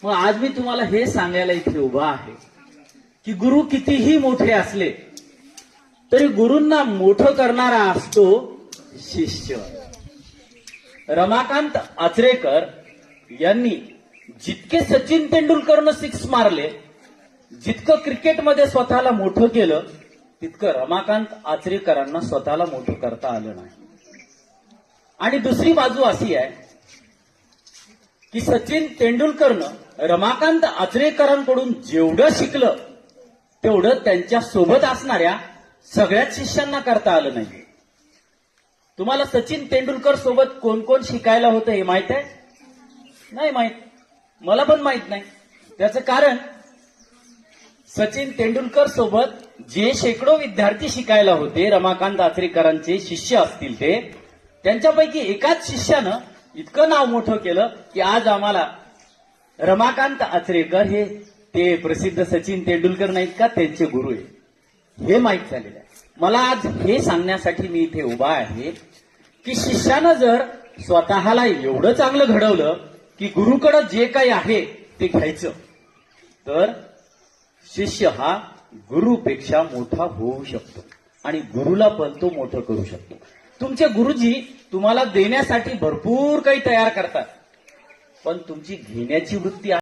मग आज मी तुम्हाला हे सांगायला इथे उभा आहे की गुरु कितीही मोठे असले तरी गुरूंना मोठं करणारा असतो शिष्य. रमाकांत आचरेकर यांनी जितके सचिन तेंडुलकरनं सिक्स मारले, जितकं क्रिकेटमध्ये स्वतःला मोठं केलं, तितकं रमाकांत आचरेकरांना स्वतःला मोठं करता आलं नाही. आणि दुसरी बाजू अशी आहे की सचिन तेंडुलकरनं रमाकांत आचरेकरांकडून जेवढं शिकलं तेवढं त्यांच्या सोबत असणाऱ्या सगळ्याच शिष्यांना करता आलं नाही. तुम्हाला सचिन तेंडुलकर सोबत कोण कोण शिकायला होतं हे माहित आहे? नाही माहित. मला पण माहित नाही. त्याचं कारण सचिन तेंडुलकर सोबत जे शेकडो विद्यार्थी शिकायला होते, रमाकांत आचरेकरांचे शिष्य असतील ते, त्यांच्यापैकी एकाच शिष्यानं इतकं नाव मोठं केलं की आज आम्हाला रमाकांत आचरेकर हे ते प्रसिद्ध सचिन तेंडुलकर नाहीत का, त्यांचे गुरु आहे हे माहीत झालेलं आहे. मला आज हे सांगण्यासाठी मी इथे उभा आहे की शिष्यानं जर स्वतःला एवढं चांगलं घडवलं की गुरुकडं जे काही आहे ते घ्यायचं, तर शिष्य हा गुरुपेक्षा मोठा होऊ शकतो आणि गुरुला पण तो मोठं करू शकतो. तुमचे गुरुजी तुम्हाला देण्यासाठी भरपूर काही तयार करतात, पण तुमची घेण्याची वृत्ती